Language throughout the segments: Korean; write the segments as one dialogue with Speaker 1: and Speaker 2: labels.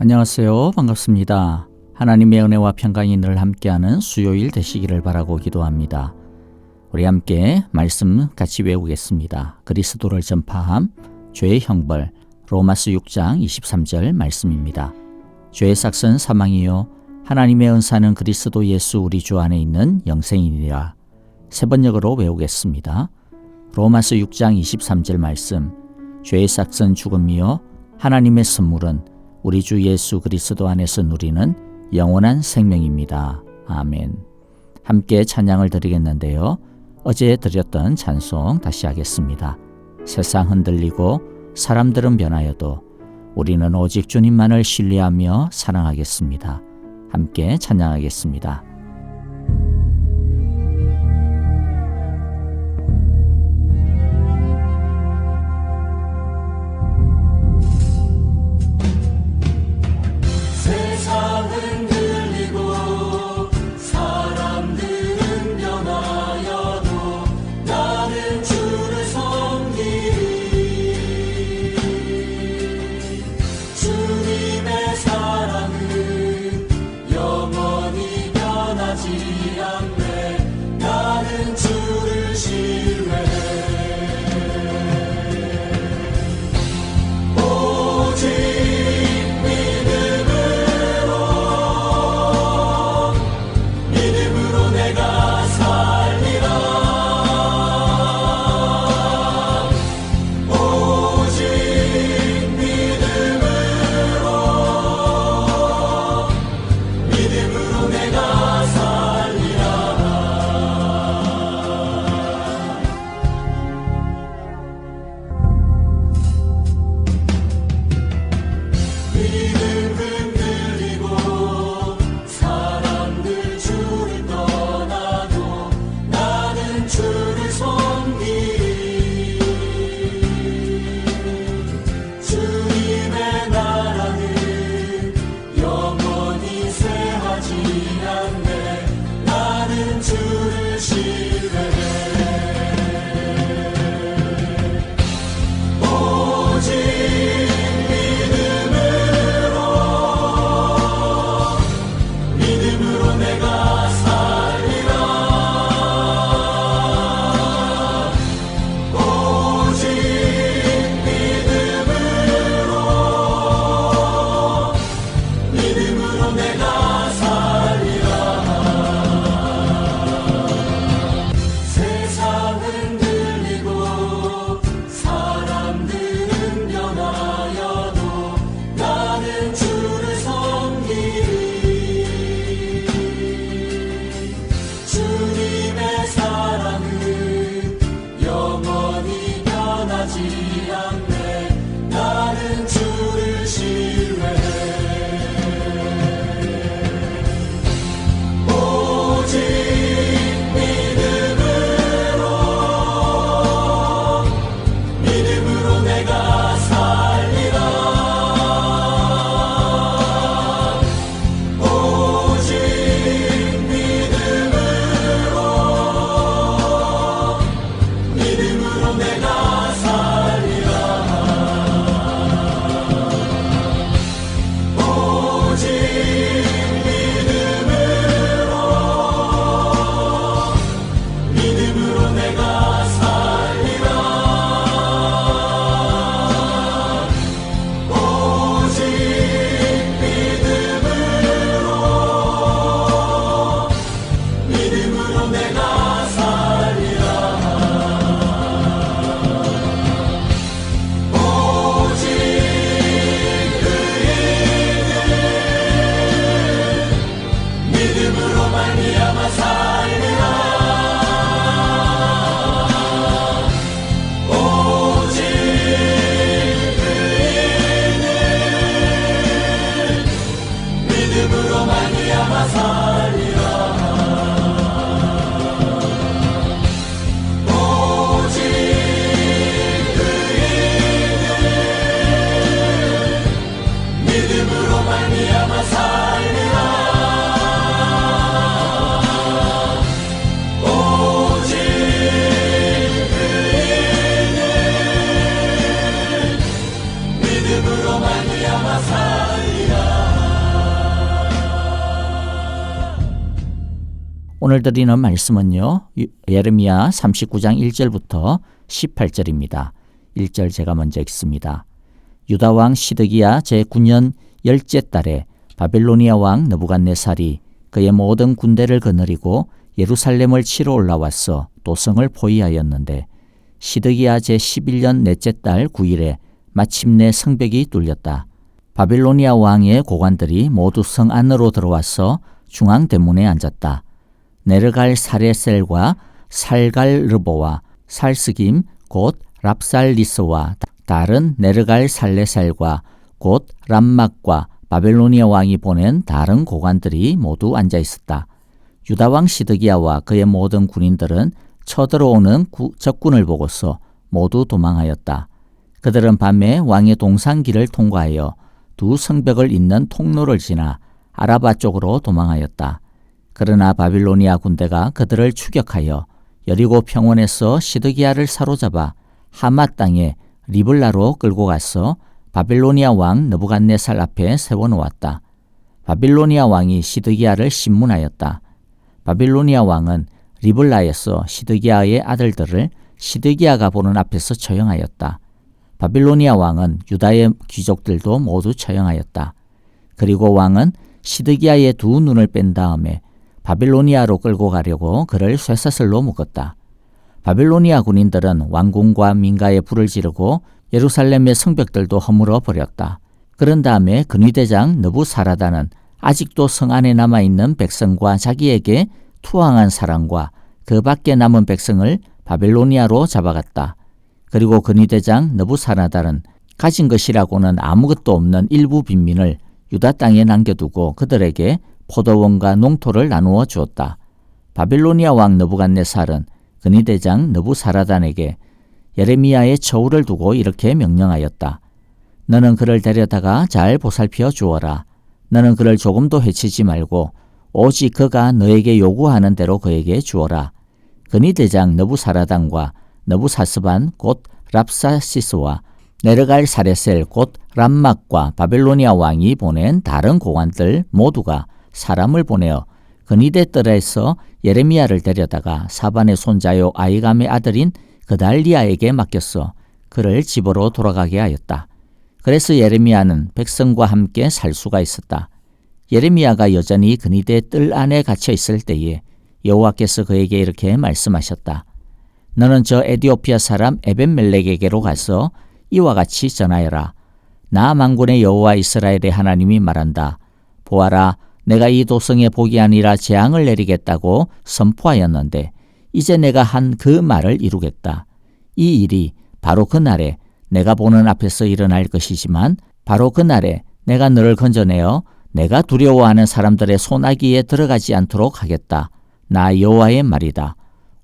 Speaker 1: 안녕하세요. 반갑습니다. 하나님의 은혜와 평강이 늘 함께하는 수요일 되시기를 바라고 기도합니다. 우리 함께 말씀 같이 외우겠습니다. 그리스도를 전파함, 죄의 형벌, 로마서 6장 23절 말씀입니다. 죄의 삭은 사망이요 하나님의 은사는 그리스도 예수 우리 주 안에 있는 영생이니라. 세 번역으로 외우겠습니다. 로마서 6장 23절 말씀, 죄의 삭은 죽음이요 하나님의 선물은 우리 주 예수 그리스도 안에서 누리는 영원한 생명입니다. 아멘. 함께 찬양을 드리겠는데요. 어제 드렸던 찬송 다시 하겠습니다. 세상 흔들리고 사람들은 변하여도 우리는 오직 주님만을 신뢰하며 사랑하겠습니다. 함께 찬양하겠습니다. 오늘 드리는 말씀은요, 예레미야 39장 1절부터 18절입니다. 1절 제가 먼저 읽습니다. 유다 왕 시드기야 제9년 10째 달에 바벨로니아 왕 느부갓네살이 그의 모든 군대를 거느리고 예루살렘을 치러 올라와서 도성을 포위하였는데 시드기야 제11년 넷째 달 9일에 마침내 성벽이 뚫렸다. 바빌로니아 왕의 고관들이 모두 성 안으로 들어와서 중앙 대문에 앉았다. 네르갈 사레셀과 살갈르보와 살스김 곧 랍살리스와 다른 네르갈 살레셀과 곧 람막과 바벨로니아 왕이 보낸 다른 고관들이 모두 앉아 있었다. 유다 왕 시드기야와 그의 모든 군인들은 쳐들어오는 적군을 보고서 모두 도망하였다. 그들은 밤에 왕의 동산길을 통과하여 두 성벽을 잇는 통로를 지나 아라바 쪽으로 도망하였다. 그러나 바빌로니아 군대가 그들을 추격하여 여리고 평원에서 시드기야를 사로잡아 하맛 땅에 리블라로 끌고 가서 바빌로니아 왕 느부갓네살 앞에 세워놓았다. 바빌로니아 왕이 시드기야를 신문하였다. 바빌로니아 왕은 리블라에서 시드기야의 아들들을 시드기야가 보는 앞에서 처형하였다. 바빌로니아 왕은 유다의 귀족들도 모두 처형하였다. 그리고 왕은 시드기야의 두 눈을 뺀 다음에 바빌로니아로 끌고 가려고 그를 쇠사슬로 묶었다. 바빌로니아 군인들은 왕궁과 민가에 불을 지르고 예루살렘의 성벽들도 허물어 버렸다. 그런 다음에 근위대장 느부사라단은 아직도 성 안에 남아있는 백성과 자기에게 투항한 사람과 그 밖에 남은 백성을 바빌로니아로 잡아갔다. 그리고 근위대장 느부사라단은 가진 것이라고는 아무것도 없는 일부 빈민을 유다 땅에 남겨두고 그들에게 포도원과 농토를 나누어 주었다. 바빌로니아 왕 느부갓네살은 근위대장 느부사라단에게 예레미야의 처우를 두고 이렇게 명령하였다. 너는 그를 데려다가 잘 보살펴 주어라. 너는 그를 조금도 해치지 말고 오직 그가 너에게 요구하는 대로 그에게 주어라. 근위대장 느부사라단과 느부사스반 곧 랍사시스와 네르갈 사레셀 곧 람막과 바빌로니아 왕이 보낸 다른 고관들 모두가 사람을 보내어 근위대 뜰에서 예레미야를 데려다가 사반의 손자요 아이감의 아들인 그달리아에게 맡겼어 그를 집으로 돌아가게 하였다. 그래서 예레미야는 백성과 함께 살 수가 있었다. 예레미야가 여전히 근위대 뜰 안에 갇혀 있을 때에 여호와께서 그에게 이렇게 말씀하셨다. 너는 저 에디오피아 사람 에벤멜렉에게로 가서 이와 같이 전하여라. 나 만군의 여호와 이스라엘의 하나님이 말한다. 보아라, 내가 이 도성에 복이 아니라 재앙을 내리겠다고 선포하였는데 이제 내가 한 그 말을 이루겠다. 이 일이 바로 그날에 내가 보는 앞에서 일어날 것이지만 바로 그날에 내가 너를 건져내어 내가 두려워하는 사람들의 손아귀에 들어가지 않도록 하겠다. 나 여호와의 말이다.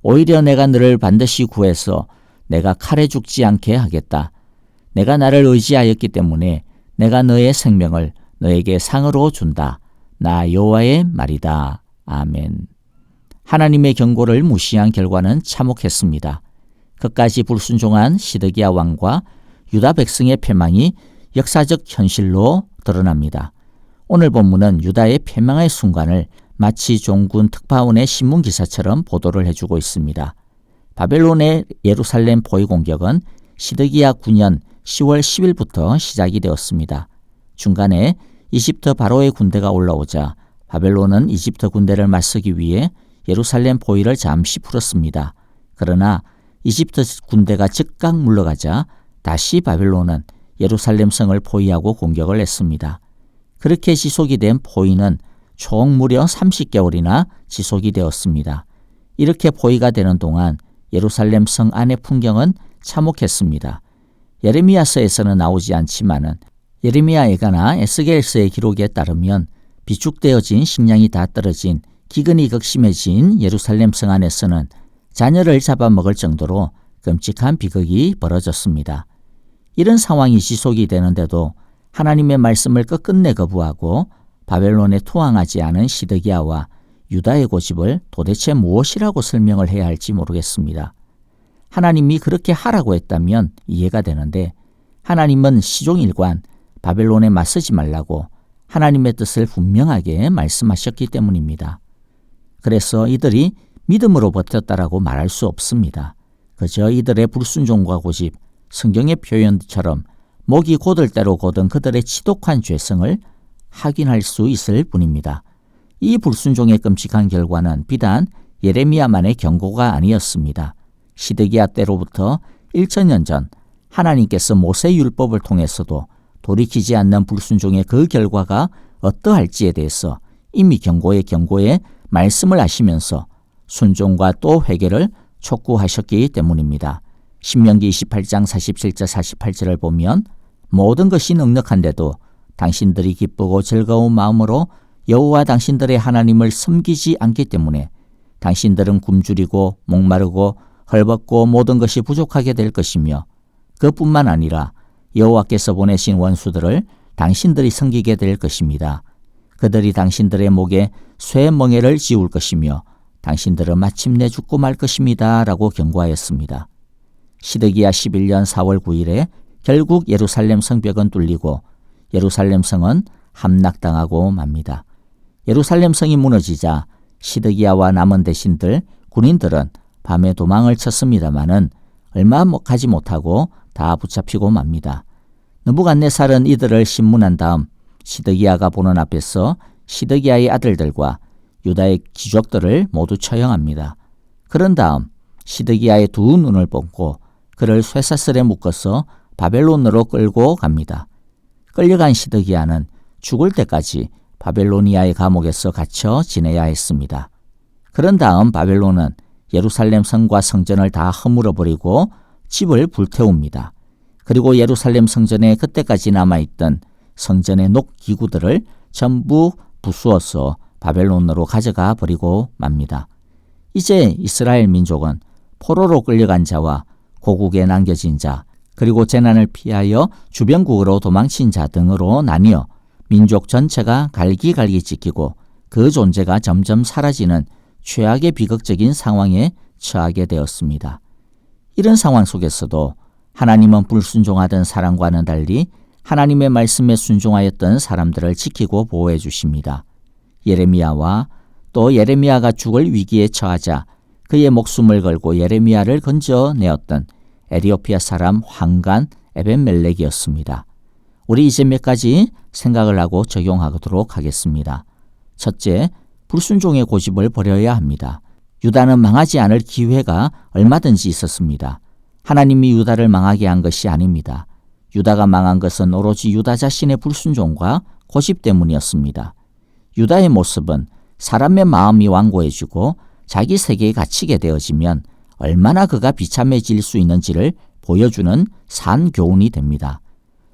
Speaker 1: 오히려 내가 너를 반드시 구해서 내가 칼에 죽지 않게 하겠다. 내가 나를 의지하였기 때문에 내가 너의 생명을 너에게 상으로 준다. 나 여호와의 말이다. 아멘. 하나님의 경고를 무시한 결과는 참혹했습니다. 끝까지 불순종한 시드기야 왕과 유다 백성의 패망이 역사적 현실로 드러납니다. 오늘 본문은 유다의 패망의 순간을 마치 종군 특파원의 신문기사처럼 보도를 해주고 있습니다. 바벨론의 예루살렘 포위 공격은 시드기야 9년 10월 10일부터 시작이 되었습니다. 중간에 이집트 바로의 군대가 올라오자 바벨론은 이집트 군대를 맞서기 위해 예루살렘 포위를 잠시 풀었습니다. 그러나 이집트 군대가 즉각 물러가자 다시 바벨론은 예루살렘 성을 포위하고 공격을 했습니다. 그렇게 지속이 된 포위는 총 무려 30개월이나 지속이 되었습니다. 이렇게 포위가 되는 동안 예루살렘 성 안의 풍경은 참혹했습니다. 예레미야서에서는 나오지 않지만은 예레미야에가나 에스겔서의 기록에 따르면 비축되어진 식량이 다 떨어진 기근이 극심해진 예루살렘 성 안에서는 자녀를 잡아먹을 정도로 끔찍한 비극이 벌어졌습니다. 이런 상황이 지속이 되는데도 하나님의 말씀을 끝끝내 거부하고 바벨론에 투항하지 않은 시드기야와 유다의 고집을 도대체 무엇이라고 설명을 해야 할지 모르겠습니다. 하나님이 그렇게 하라고 했다면 이해가 되는데 하나님은 시종일관 바벨론에 맞서지 말라고 하나님의 뜻을 분명하게 말씀하셨기 때문입니다. 그래서 이들이 믿음으로 버텼다라고 말할 수 없습니다. 그저 이들의 불순종과 고집, 성경의 표현처럼 목이 곧을 대로 곧은 그들의 지독한 죄성을 확인할 수 있을 뿐입니다. 이 불순종의 끔찍한 결과는 비단 예레미야만의 경고가 아니었습니다. 시드기야 때로부터 1000년 전 하나님께서 모세 율법을 통해서도 돌이키지 않는 불순종의 그 결과가 어떠할지에 대해서 이미 경고에 말씀을 하시면서 순종과 또 회개를 촉구하셨기 때문입니다. 신명기 28장 47절 48절을 보면 모든 것이 넉넉한데도 당신들이 기쁘고 즐거운 마음으로 여호와 당신들의 하나님을 섬기지 않기 때문에 당신들은 굶주리고 목마르고 헐벗고 모든 것이 부족하게 될 것이며 그뿐만 아니라 여호와께서 보내신 원수들을 당신들이 섬기게 될 것입니다. 그들이 당신들의 목에 쇠멍에를 지울 것이며 당신들은 마침내 죽고 말 것입니다. 라고 경고하였습니다. 시드기야 11년 4월 9일에 결국 예루살렘 성벽은 뚫리고 예루살렘 성은 함락당하고 맙니다. 예루살렘 성이 무너지자 시드기야와 남은 대신들, 군인들은 밤에 도망을 쳤습니다마는 얼마 가지 못하고 다 붙잡히고 맙니다. 느부갓네살은 이들을 심문한 다음 시드기야가 보는 앞에서 시드기야의 아들들과 유다의 귀족들을 모두 처형합니다. 그런 다음 시드기야의 두 눈을 뽑고 그를 쇠사슬에 묶어서 바벨론으로 끌고 갑니다. 끌려간 시드기야는 죽을 때까지 바벨로니아의 감옥에서 갇혀 지내야 했습니다. 그런 다음 바벨론은 예루살렘 성과 성전을 다 허물어버리고 집을 불태웁니다. 그리고 예루살렘 성전에 그때까지 남아있던 성전의 녹기구들을 전부 부수어서 바벨론으로 가져가 버리고 맙니다. 이제 이스라엘 민족은 포로로 끌려간 자와 고국에 남겨진 자, 그리고 재난을 피하여 주변국으로 도망친 자 등으로 나뉘어 민족 전체가 갈기갈기 찢기고 그 존재가 점점 사라지는 최악의 비극적인 상황에 처하게 되었습니다. 이런 상황 속에서도 하나님은 불순종하던 사람과는 달리 하나님의 말씀에 순종하였던 사람들을 지키고 보호해 주십니다. 예레미야와 또 예레미야가 죽을 위기에 처하자 그의 목숨을 걸고 예레미야를 건져내었던 에티오피아 사람 황간 에벤멜렉이었습니다. 우리 이제 몇 가지 생각을 하고 적용하도록 하겠습니다. 첫째, 불순종의 고집을 버려야 합니다. 유다는 망하지 않을 기회가 얼마든지 있었습니다. 하나님이 유다를 망하게 한 것이 아닙니다. 유다가 망한 것은 오로지 유다 자신의 불순종과 고집 때문이었습니다. 유다의 모습은 사람의 마음이 완고해지고 자기 세계에 갇히게 되어지면 얼마나 그가 비참해질 수 있는지를 보여주는 산교훈이 됩니다.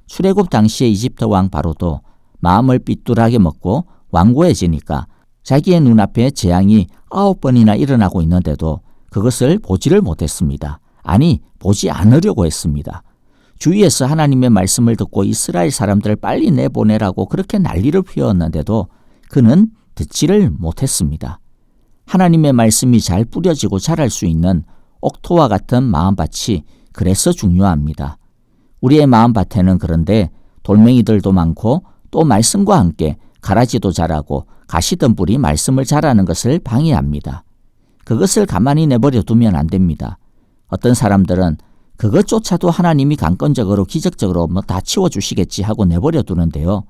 Speaker 1: 출애굽 당시의 이집트 왕 바로도 마음을 삐뚤하게 먹고 완고해지니까 자기의 눈앞에 재앙이 9번이나 일어나고 있는데도 그것을 보지를 못했습니다. 아니, 보지 않으려고 했습니다. 주위에서 하나님의 말씀을 듣고 이스라엘 사람들을 빨리 내보내라고 그렇게 난리를 피웠는데도 그는 듣지를 못했습니다. 하나님의 말씀이 잘 뿌려지고 자랄 수 있는 옥토와 같은 마음밭이 그래서 중요합니다. 우리의 마음밭에는 그런데 돌멩이들도 많고 또 말씀과 함께 가라지도 자라고 가시덤불이 말씀을 자라는 것을 방해합니다. 그것을 가만히 내버려 두면 안 됩니다. 어떤 사람들은 그것조차도 하나님이 강권적으로 기적적으로 다 치워주시겠지 하고 내버려 두는데요.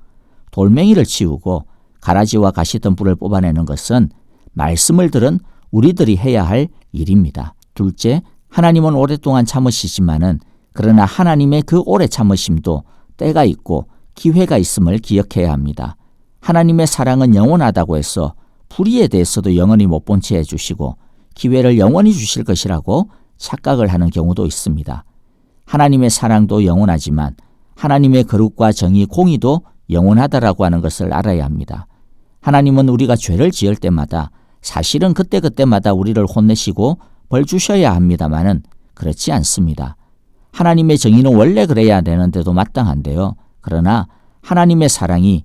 Speaker 1: 돌멩이를 치우고 가라지와 가시덤불을 뽑아내는 것은 말씀을 들은 우리들이 해야 할 일입니다. 둘째, 하나님은 오랫동안 참으시지만은 그러나 하나님의 그 오래 참으심도 때가 있고 기회가 있음을 기억해야 합니다. 하나님의 사랑은 영원하다고 해서 불의에 대해서도 영원히 못 본 채 해주시고 기회를 영원히 주실 것이라고 착각을 하는 경우도 있습니다. 하나님의 사랑도 영원하지만 하나님의 거룩과 정의, 공의도 영원하다라고 하는 것을 알아야 합니다. 하나님은 우리가 죄를 지을 때마다 사실은 그때그때마다 우리를 혼내시고 벌 주셔야 합니다마는 그렇지 않습니다. 하나님의 정의는 원래 그래야 되는데도 마땅한데요. 그러나 하나님의 사랑이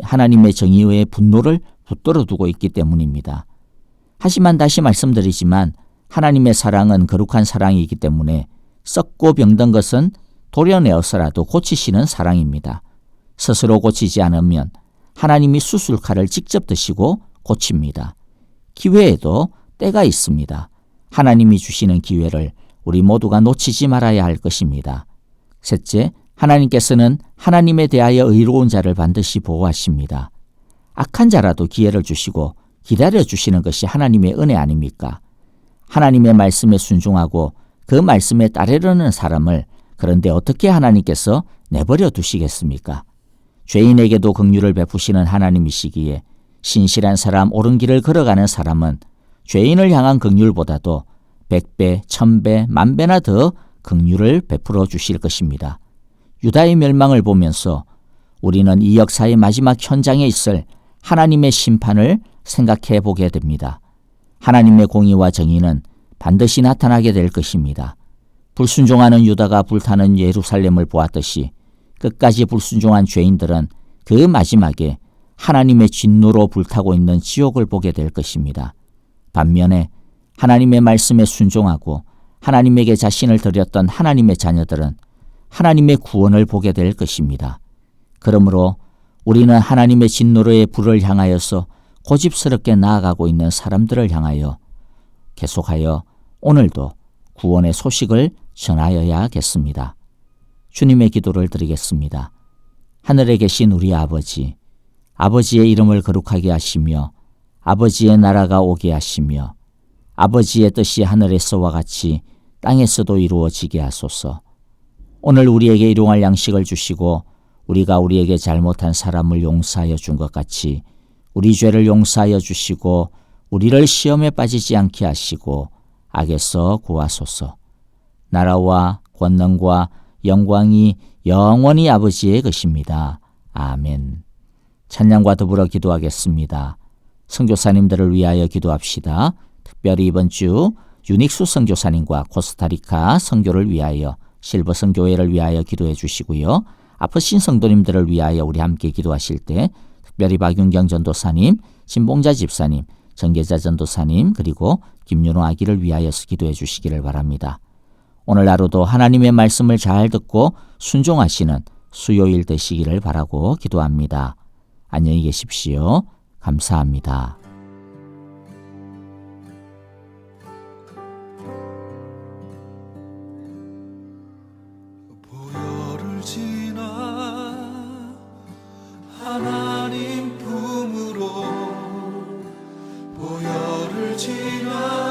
Speaker 1: 하나님의 정의의 분노를 붙들어 두고 있기 때문입니다. 하지만 다시 말씀드리지만 하나님의 사랑은 거룩한 사랑이기 때문에 썩고 병든 것은 도려내어서라도 고치시는 사랑입니다. 스스로 고치지 않으면 하나님이 수술칼을 직접 드시고 고칩니다. 기회에도 때가 있습니다. 하나님이 주시는 기회를 우리 모두가 놓치지 말아야 할 것입니다. 셋째, 하나님께서는 하나님에 대하여 의로운 자를 반드시 보호하십니다. 악한 자라도 기회를 주시고 기다려주시는 것이 하나님의 은혜 아닙니까? 하나님의 말씀에 순종하고 그 말씀에 따르려는 사람을 그런데 어떻게 하나님께서 내버려 두시겠습니까? 죄인에게도 긍휼을 베푸시는 하나님이시기에 신실한 사람, 옳은 길을 걸어가는 사람은 죄인을 향한 긍휼보다도 100배, 1000배, 10,000배나 더 긍휼을 베풀어 주실 것입니다. 유다의 멸망을 보면서 우리는 이 역사의 마지막 현장에 있을 하나님의 심판을 생각해 보게 됩니다. 하나님의 공의와 정의는 반드시 나타나게 될 것입니다. 불순종하는 유다가 불타는 예루살렘을 보았듯이 끝까지 불순종한 죄인들은 그 마지막에 하나님의 진노로 불타고 있는 지옥을 보게 될 것입니다. 반면에 하나님의 말씀에 순종하고 하나님에게 자신을 드렸던 하나님의 자녀들은 하나님의 구원을 보게 될 것입니다. 그러므로 우리는 하나님의 진노로의 불을 향하여서 고집스럽게 나아가고 있는 사람들을 향하여 계속하여 오늘도 구원의 소식을 전하여야겠습니다. 주님의 기도를 드리겠습니다. 하늘에 계신 우리 아버지, 아버지의 이름을 거룩하게 하시며 아버지의 나라가 오게 하시며 아버지의 뜻이 하늘에서와 같이 땅에서도 이루어지게 하소서. 오늘 우리에게 일용할 양식을 주시고 우리가 우리에게 잘못한 사람을 용서하여 준 것 같이 우리 죄를 용서하여 주시고 우리를 시험에 빠지지 않게 하시고 악에서 구하소서. 나라와 권능과 영광이 영원히 아버지의 것입니다. 아멘. 찬양과 더불어 기도하겠습니다. 선교사님들을 위하여 기도합시다. 특별히 이번 주 유닉스 선교사님과 코스타리카 선교를 위하여 실버 선교회를 위하여 기도해 주시고요. 아프신 성도님들을 위하여 우리 함께 기도하실 때 특별히 박윤경 전도사님, 진봉자 집사님, 정계자 전도사님 그리고 김윤호 아기를 위하여서 기도해 주시기를 바랍니다. 오늘 하루도 하나님의 말씀을 잘 듣고 순종하시는 수요일 되시기를 바라고 기도합니다. 안녕히 계십시오. 감사합니다.
Speaker 2: 보혈을 지나 하나님 품으로 보혈을 지나